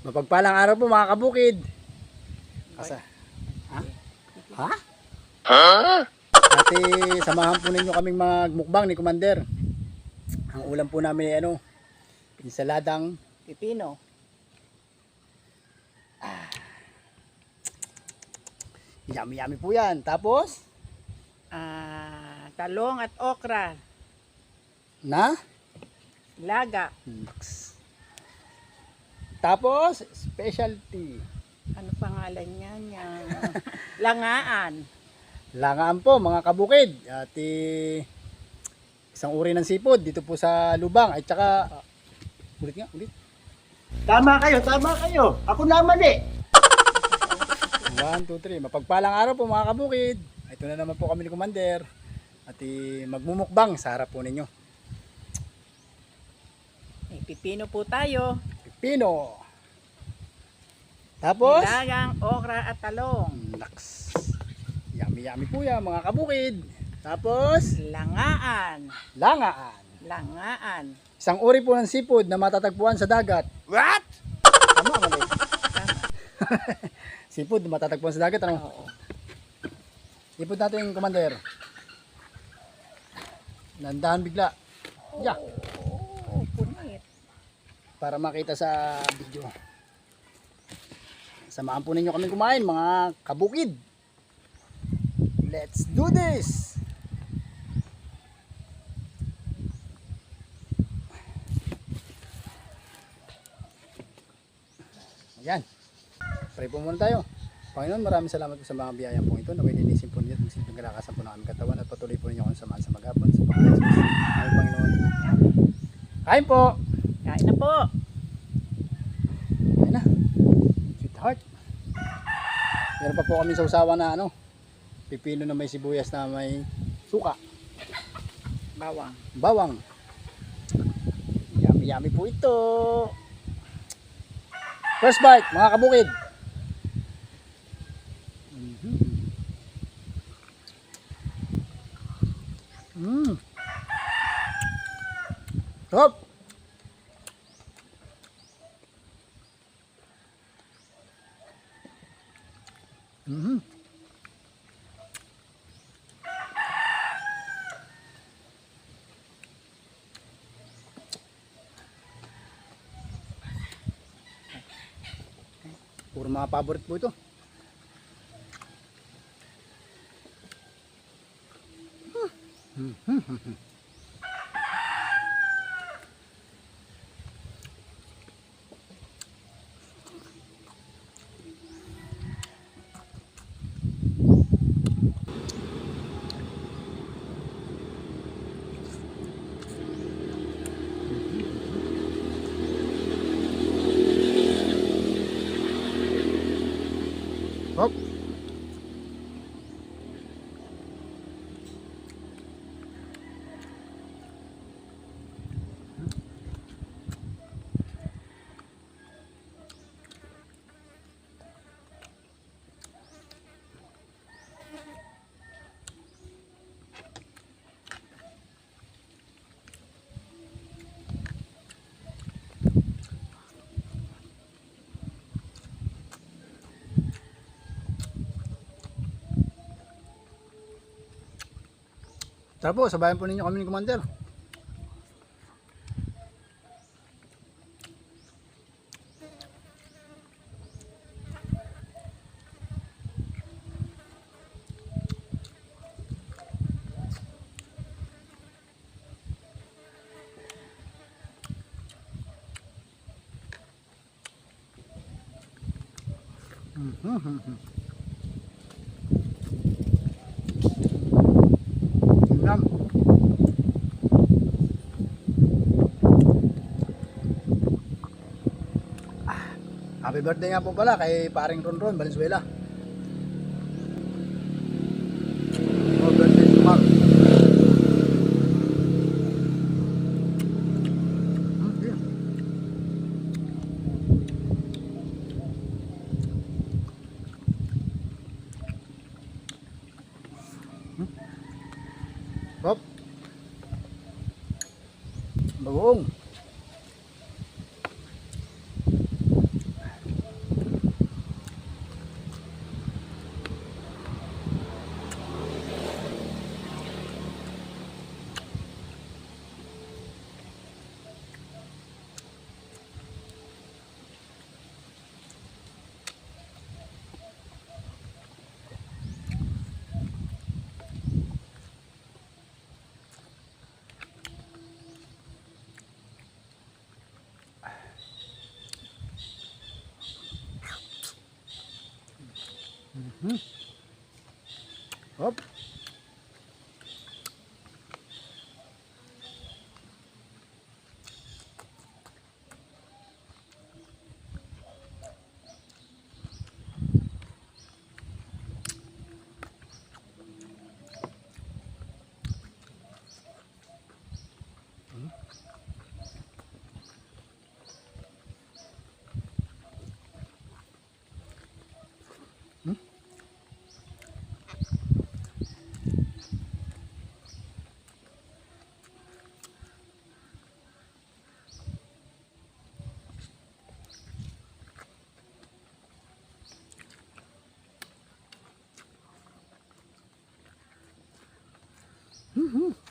Mapagpalang araw po mga kabukid. Asa? Ha? Ha? Ate, samahan po ninyo kaming magmukbang ni Commander. Ang ulam po namin ay pinsaladang pipino. Yummy yummy po yan. Tapos, Talong at okra, na? laga. Naks. Tapos, specialty. Ano pangalan niya? Langaan. Langaan po mga kabukid. At isang uri ng sipod dito po sa Lubang. At saka, ulit nga, ulit. Tama kayo. Ako naman eh. 1, 2, 3. Mapagpalang araw po mga kabukid. Ito na naman po kami ni Commander. At magmumukbang sa harap po ninyo. May pipino po tayo. Pipino. Tapos, Lagang, okra at talong. naks. Yummy yummy po yan mga kabukid. Tapos, Langaan. langaan. Langaan. Isang uri po ng sipod na matatagpuan sa dagat. What? Tama, mali. Sipod na matatagpuan sa dagat. Ano? Oo. Ipod natin yung Commander. Nandahan bigla. Yeah. Oh, punit. Para makita sa video. Samahan po ninyo kami kumain mga kabukid. Let's do this! Ayan. Pray po muna tayo. Panginoon, maraming salamat po sa mga biyayang po ito. Naway linisin po niyo at magsilbing kalakasan po ng aming katawan at patuloy po ninyo akong samahan sa maghapon sa Panginoon. Ay, Panginoon. Kain po! Kain na po. Ayan na. Sweetheart. Meron pa po kami sa usawa na pipino na may sibuyas na may suka. Bawang. Bawang. Yummy yummy po ito. First bite mga kabukid. Sarap. Puro mga favorite po ito. Hop. Tara po, sabayan po ninyo kami ni Commander. Yum. Happy birthday nga po pala kay paring Ronron Valenzuela. Oh, birthday to Mark. Yeah. Hop. Bagoong. Hop. Mhm.